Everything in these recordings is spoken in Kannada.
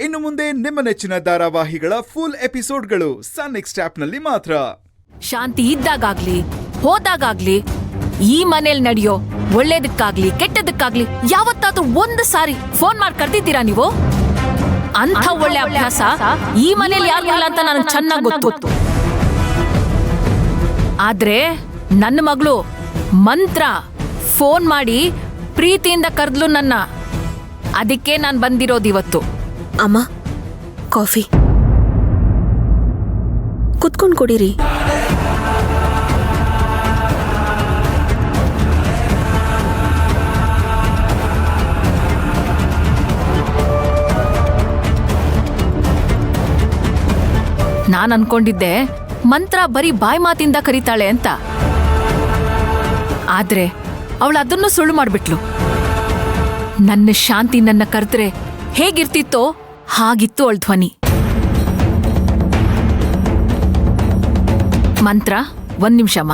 ಇನ್ನು ಮುಂದೆ ನಿಮ್ಮ ನೆಚ್ಚಿನ ಧಾರಾವಾಹಿಗಳ ಫುಲ್ ಎಪಿಸೋಡ್ಗಳು ಸನ್ ನೆಕ್ಸ್ಟ್ ಆಪ್ನಲ್ಲಿ ಮಾತ್ರ. ಶಾಂತಿ ಇದ್ದಾಗ್ಲಿ ಹೋದಾಗ್ಲಿ ಈ ಮನೇಲಿ ನಡೆಯೋ ಒಳ್ಳೇದಕ್ಕಾಗ್ಲಿ ಕೆಟ್ಟದಕ್ಕಾಗ್ಲಿ ಯಾವತ್ತಾದ್ರೂ ಒಂದು ಸಾರಿ ಫೋನ್ ಮಾಡಿ ಕರೆದಿದ್ದೀರಾ ನೀವು? ಅಂಥ ಒಳ್ಳೆ ಅಭ್ಯಾಸ ಈ ಮನೇಲಿ ಯಾರಿಗೂ ಇಲ್ಲ ಅಂತ ನನಗೆ ಚೆನ್ನಾಗಿ ಗೊತ್ತು. ಆದ್ರೆ ನನ್ನ ಮಗಳು ಮಂತ್ರ ಫೋನ್ ಮಾಡಿ ಪ್ರೀತಿಯಿಂದ ಕರೆದ್ಲು ನನ್ನ. ಅದಕ್ಕೆ ನಾನು ಬಂದಿರೋದಿವತ್ತು. ಅಮ್ಮ, ಕಾಫಿ ಕುತ್ಕೊಂಡು ಕೊಡಿರಿ. ನಾನು ಅನ್ಕೊಂಡಿದ್ದೆ ಮಂತ್ರ ಬರೀ ಬಾಯಿ ಮಾತಿಂದ ಕರೀತಾಳೆ ಅಂತ. ಆದ್ರೆ ಅವಳು ಅದನ್ನು ಸುಳ್ಳು ಮಾಡ್ಬಿಟ್ಲು. ನನ್ನ ಶಾಂತಿ ನನ್ನ ಕರೆದ್ರೆ ಹೇಗಿರ್ತಿತ್ತೋ ಹಾಗಿತ್ತು ಅವಳ ಧ್ವನಿ. ಮಂತ್ರ, 1 ನಿಮಿಷಮ್ಮ.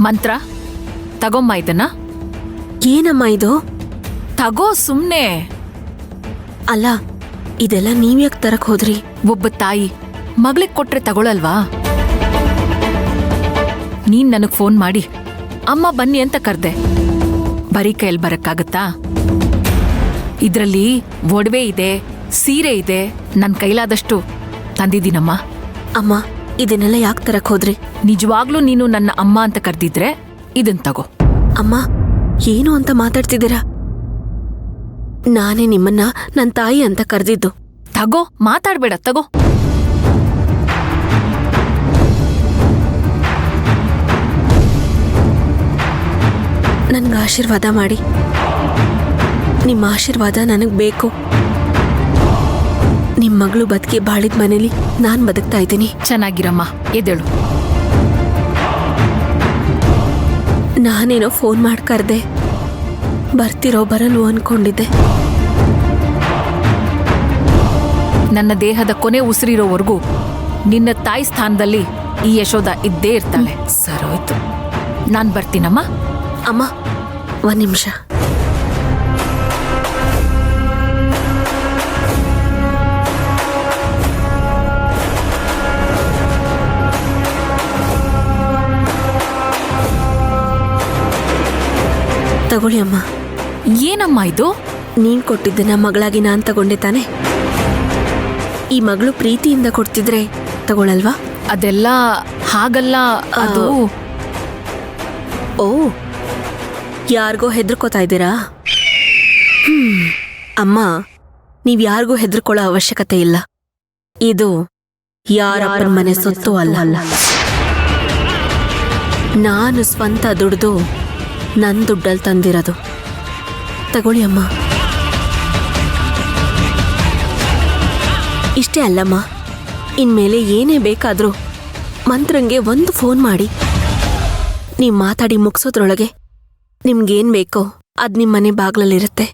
ಮಂತ್ರ, ತಗೊಮ್ಮ ಇದನ್ನ. ಏನಮ್ಮ ಇದು? ತಗೋ ಸುಮ್ನೆ. ಅಲ್ಲ, ಇದೆಲ್ಲ ನೀವ್ಯಾಕೆ ತರಕ್ ಹೋದ್ರಿ? ಒಬ್ಬ ತಾಯಿ ಮಗಳಿಗೆ ಕೊಟ್ರೆ ತಗೊಳಲ್ವಾ? ನೀನ್ ನನಗ್ ಫೋನ್ ಮಾಡಿ ಅಮ್ಮ ಬನ್ನಿ ಅಂತ ಕರ್ದೆ. ಬರೀ ಕೈಯಲ್ಲಿ ಬರಕ್ಕಾಗತ್ತಾ? ಇದ್ರಲ್ಲಿ ಒಡವೆ ಇದೆ, ಸೀರೆ ಇದೆ, ನನ್ ಕೈಲಾದಷ್ಟು ತಂದಿದ್ದೀನಮ್ಮ. ಅಮ್ಮ, ಇದನ್ನೆಲ್ಲ ಯಾಕೆ ತರಕ್ ಹೋದ್ರಿ? ನಿಜವಾಗ್ಲೂ ನೀನು ನನ್ನ ಅಮ್ಮ ಅಂತ ಕರ್ದಿದ್ರೆ ಇದನ್ ತಗೋ. ಅಮ್ಮ, ಏನು ಅಂತ ಮಾತಾಡ್ತಿದ್ದೀರಾ? ನಾನೇ ನಿಮ್ಮನ್ನ ನನ್ನ ತಾಯಿ ಅಂತ ಕರೆದಿದ್ದು. ತಗೋ, ಮಾತಾಡ್ಬೇಡ, ತಗೋ. ನನ್ಗೆ ಆಶೀರ್ವಾದ ಮಾಡಿ. ನಿಮ್ಮ ಆಶೀರ್ವಾದ ನನಗ್ ಬೇಕು. ನಿಮ್ ಮಗಳು ಬದುಕಿ ಬಾಳಿದ ಮನೇಲಿ ನಾನ್ ಬದುಕ್ತಾ ಇದ್ದೀನಿ. ಚೆನ್ನಾಗಿರಮ್ಮ, ಎದ್ದೇಳು. ನಾನೇನೋ ಫೋನ್ ಮಾಡಿ ಕರ್ದೆ. ಬರ್ತಿರೋ ಬರಲು ಅನ್ಕೊಂಡಿದ್ದೆ. ನನ್ನ ದೇಹದ ಕೊನೆ ಉಸಿರಿರೋವರೆಗೂ ನಿನ್ನ ತಾಯಿ ಸ್ಥಾನದಲ್ಲಿ ಈ ಯಶೋಧ ಇದ್ದೇ ಇರ್ತಾಳೆ. ಸರೋಯ್ತು, ನಾನ್ ಬರ್ತೀನಮ್ಮ. ಅಮ್ಮ, 1 ನಿಮಿಷ. ತಗೊಳ್ಳಿ ಅಮ್ಮ. ಏನಮ್ಮ ಇದು? ನೀನ್ ಕೊಟ್ಟಿದ್ದನ್ನ ಮಗಳಾಗಿ ನಾನ್ ತಗೊಂಡೆ ತಾನೆ. ಈ ಮಗಳು ಪ್ರೀತಿಯಿಂದ ಕೊಡ್ತಿದ್ರೆ ತಗೊಳಲ್ವಾ? ಅದೆಲ್ಲ ಹಾಗಲ್ಲ. ಅದು ಓ, ಯಾರಿಗೋ ಹೆದರ್ಕೋತಾ ಇದ್ದೀರಾ? ಅಮ್ಮ, ನೀವ್ ಯಾರಿಗೂ ಹೆದರ್ಕೊಳ್ಳೋ ಅವಶ್ಯಕತೆ ಇಲ್ಲ. ಇದು ಯಾರ ಮನೆ ಸೊತ್ತು ಅಲ್ಲ. ನಾನು ಸ್ವಂತ ದುಡ್ದು ನನ್ ದುಡ್ಡಲ್ಲಿ ತಂದಿರೋದು. ತಗೊಳ್ಳಿ ಅಮ್ಮ. ಇಷ್ಟೇ ಅಲ್ಲಮ್ಮ, ಇನ್ಮೇಲೆ ಏನೇ ಬೇಕಾದ್ರೂ ಮಂತ್ರಂಗೆ ಒಂದು ಫೋನ್ ಮಾಡಿ. ನೀವ್ ಮಾತಾಡಿ ಮುಗಿಸೋದ್ರೊಳಗೆ ನಿಮ್ಗೇನ್ ಬೇಕೋ ಅದ್ ನಿಮ್ಮನೆ ಬಾಗ್ಲಲ್ಲಿರುತ್ತೆ.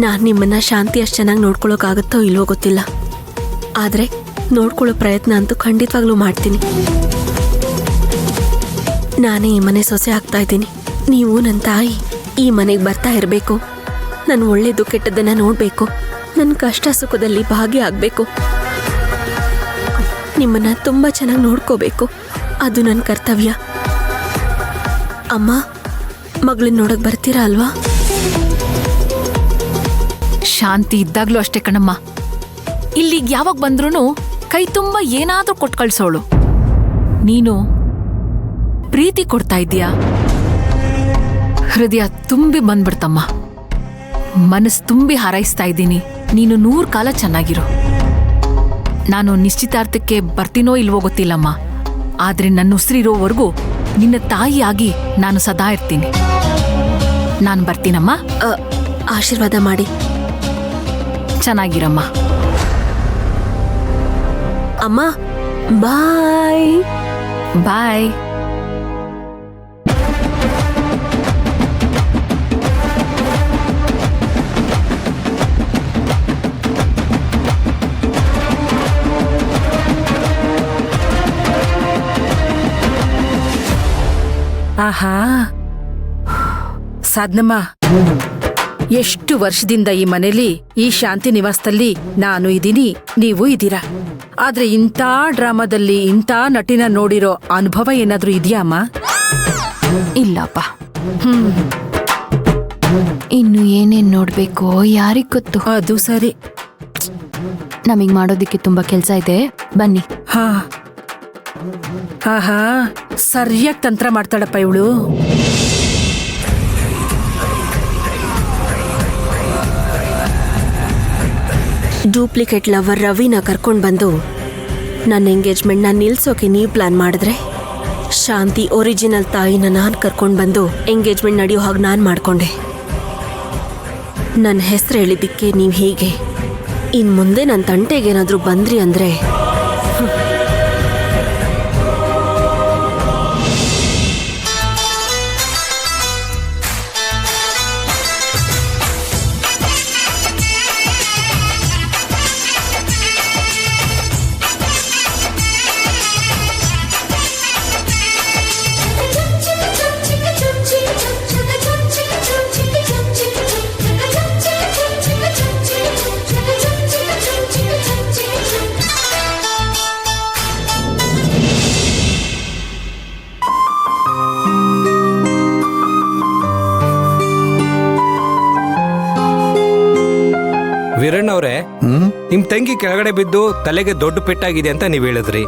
ನಾನ್ ನಿಮ್ಮನ್ನ ಶಾಂತಿ ಅಷ್ಟು ಚೆನ್ನಾಗಿ ನೋಡ್ಕೊಳಕ್ಕಾಗತ್ತೋ ಇಲ್ವೋ ಗೊತ್ತಿಲ್ಲ. ಆದ್ರೆ ನೋಡ್ಕೊಳ್ಳೋ ಪ್ರಯತ್ನ ಅಂತೂ ಖಂಡಿತವಾಗ್ಲೂ ಮಾಡ್ತೀನಿ. ನಾನೇ ಈ ಮನೆ ಸೊಸೆ ಆಗ್ತಾ ಇದ್ದೀನಿ. ನೀವು ನನ್ನ ತಾಯಿ ಈ ಮನೆಗೆ ಬರ್ತಾ ಇರಬೇಕು. ನಾನು ಒಳ್ಳೇದು ಕೆಟ್ಟದ್ದನ್ನ ನೋಡ್ಬೇಕು. ನನ್ನ ಕಷ್ಟ ಸುಖದಲ್ಲಿ ಭಾಗಿಯಾಗಬೇಕು. ನಿಮ್ಮನ್ನ ತುಂಬಾ ಚೆನ್ನಾಗಿ ನೋಡ್ಕೋಬೇಕು. ಅದು ನನ್ನ ಕರ್ತವ್ಯ. ಅಮ್ಮ, ಮಗಳನ್ನ ನೋಡಕ್ ಬರ್ತೀರಾ ಅಲ್ವಾ? ಶಾಂತಿ ಇದ್ದಾಗ್ಲೂ ಅಷ್ಟೇ ಕಣಮ್ಮ. ಇಲ್ಲಿಗೆ ಯಾವಾಗ ಬಂದ್ರೂ ಕೈ ತುಂಬ ಏನಾದ್ರೂ ಕೊಟ್ಟು ಕಳ್ಸೋಳು. ನೀನು ಪ್ರೀತಿ ಕೊಡ್ತಾ ಇದೀಯಾ, ಹೃದಯ ತುಂಬಿ ಬಂದ್ಬಿಡ್ತಮ್ಮ. ಮನಸ್ಸು ತುಂಬಿ ಹಾರೈಸ್ತಾ ಇದ್ದೀನಿ. ನೀನು 100 ಕಾಲ ಚೆನ್ನಾಗಿರು. ನಾನು ನಿಶ್ಚಿತಾರ್ಥಕ್ಕೆ ಬರ್ತೀನೋ ಇಲ್ವೋ ಗೊತ್ತಿಲ್ಲಮ್ಮ. ಆದ್ರೆ ನನ್ನ ಉಸಿರಿರೋವರೆಗೂ ನಿನ್ನ ತಾಯಿಯಾಗಿ ನಾನು ಸದಾ ಇರ್ತೀನಿ. ನಾನು ಬರ್ತೀನಮ್ಮ. ಆಶೀರ್ವಾದ ಮಾಡಿ. ಚೆನ್ನಾಗಿರಮ್ಮ. ಅಮ್ಮ, ಬಾಯ್ ಬಾಯ್. ಆಹಾ, ಸಾಧನಮ್ಮ, ಎಷ್ಟು ವರ್ಷದಿಂದ ಈ ಮನೇಲಿ ಈ ಶಾಂತಿ ನಿವಾಸದಲ್ಲಿ ನಾನು ಇದೀನಿ, ನೀವು ಇದೀರಾ. ಆದ್ರೆ ಇಂಥ ಡ್ರಾಮಾದಲ್ಲಿ ಇಂಥ ನಟಿನ ನೋಡಿರೋ ಅನುಭವ ಏನಾದ್ರೂ ಇದೆಯಾ ಅಮ್ಮ? ಇಲ್ಲಪ್ಪ. ಇನ್ನು ಏನೇನ್ ನೋಡ್ಬೇಕೋ ಯಾರಿಗ್ ಗೊತ್ತು. ಅದು ಸರಿ. ನಮಗ್ ಮಾಡೋದಿಕ್ಕೆ ತುಂಬಾ ಕೆಲ್ಸ ಇದೆ, ಬನ್ನಿ. ಹಾ ಹಾ ಸರಿಯಾಗಿ ತಂತ್ರ ಮಾಡ್ತಾಳಪ್ಪ ಇವಳು. ಡೂಪ್ಲಿಕೇಟ್ ಲವರ್ ರವಿನ ಕರ್ಕೊಂಡು ಬಂದು ನನ್ನ ಎಂಗೇಜ್ಮೆಂಟ್ನ ನಿಲ್ಸೋಕೆ ನೀವು ಪ್ಲಾನ್ ಮಾಡಿದ್ರೆ, ಶಾಂತಿ ಒರಿಜಿನಲ್ ತಾಯಿನ ನಾನು ಕರ್ಕೊಂಡು ಬಂದು ಎಂಗೇಜ್ಮೆಂಟ್ ನಡೆಯೋ ಹಾಗೆ ನಾನು ಮಾಡ್ಕೊಂಡೆ. ನನ್ನ ಹೆಸರು ಹೇಳಿದ್ದಕ್ಕೆ ನೀವು ಹೀಗೆ. ಇನ್ನು ಮುಂದೆ ನನ್ನ ತಂಟೆಗೇನಾದರೂ ಬಂದ್ರಿ ಅಂದರೆ ವೀರಣ್ಣ ಅವರೇ, ನಿಮ್ ತಂಗಿ ಕೆಳಗಡೆ ಬಿದ್ದು ತಲೆಗೆ ದೊಡ್ಡ ಪೆಟ್ಟಾಗಿದೆ ಅಂತ ನೀವ್ ಹೇಳಿದ್ರಿ.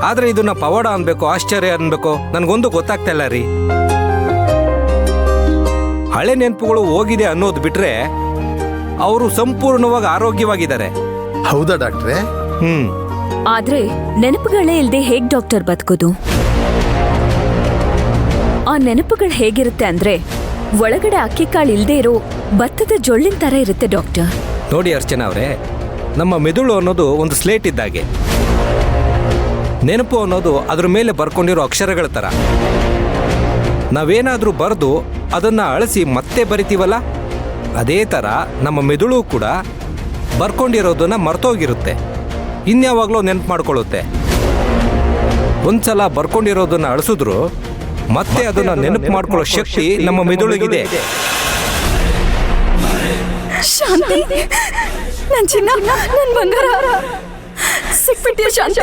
ಆದ್ರೆ ಇದನ್ನ ಪವಾಡ ಅನ್ಬೇಕು, ಆಶ್ಚರ್ಯ ಅನ್ಬೇಕು, ನನ್ಗೊಂದು ಗೊತ್ತಾಗ್ತಾ ಇಲ್ಲ ರೀ. ಹಳೆ ನೆನಪುಗಳು ಹೋಗಿದೆ ಅನ್ನೋದು ಬಿಟ್ರೆ ಅವರು ಸಂಪೂರ್ಣವಾಗಿ ಆರೋಗ್ಯವಾಗಿದ್ದಾರೆ. ಹೌದಾ ಡಾಕ್ಟ್ರೇ? ಆದ್ರೆ ನೆನಪುಗಳೇ ಇಲ್ದೆ ಹೇಗ್ ಡಾಕ್ಟರ್ ಬದುಕೋದು? ಆ ನೆನಪುಗಳು ಹೇಗಿರುತ್ತೆ ಅಂದ್ರೆ ಒಳಗಡೆ ಅಕ್ಕಿ ಕಾಳು ಇಲ್ದೇ ಇರೋ ಭತ್ತದ ಜೊಳ್ಳಿನ ತರ ಇರುತ್ತೆ ಡಾಕ್ಟರ್. ನೋಡಿ ಅರ್ಚನಾ ಅವರೇ, ನಮ್ಮ ಮೆದುಳು ಅನ್ನೋದು ಒಂದು ಸ್ಲೇಟ್ ಇದ್ದಾಗೆ. ನೆನಪು ಅನ್ನೋದು ಅದ್ರ ಮೇಲೆ ಬರ್ಕೊಂಡಿರೋ ಅಕ್ಷರಗಳ ಥರ. ನಾವೇನಾದ್ರೂ ಬರೆದು ಅದನ್ನ ಅಳಿಸಿ ಮತ್ತೆ ಬರಿತೀವಲ್ಲ, ಅದೇ ಥರ ನಮ್ಮ ಮೆದುಳು ಕೂಡ ಬರ್ಕೊಂಡಿರೋದನ್ನ ಮರ್ತೋಗಿರುತ್ತೆ, ಇನ್ಯಾವಾಗಲೂ ನೆನಪು ಮಾಡ್ಕೊಳ್ಳುತ್ತೆ. ಒಂದ್ಸಲ ಬರ್ಕೊಂಡಿರೋದನ್ನ ಅಳಿಸಿದ್ರು ಮತ್ತೆ ಅದನ್ನ ನೆನಪು ಮಾಡ್ಕೊಳ್ಳೋ ಶಕ್ತಿ ನಮ್ಮ ಮೆದುಳಿಗಿದೆ. ಶಾಂತಿ, ನನ್ ಚಿನ್ನ, ನನ್ ಬಂಗಾರ ಸಿಕ್ಬಿಟ್ಟಿಯ ಶಾಂತಿ.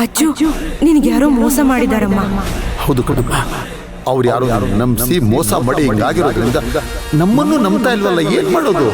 ಅಜ್ಜು, ನಿನಗೆ ಯಾರೋ ಮೋಸ ಮಾಡಿದಾರಮ್ಮ. ಹೌದು ಕಣಮ್ಮ, ಅವ್ರು ಯಾರು ನಂಬಿಸಿ ಮೋಸ ಮಾಡಿ ಹಿಂಗಾಗಿರೋದ್ರಿಂದ ನಮ್ಮನ್ನು ನಂಬ್ತಾ ಇಲ್ವಲ್ಲ, ಏನ್ ಮಾಡೋದು?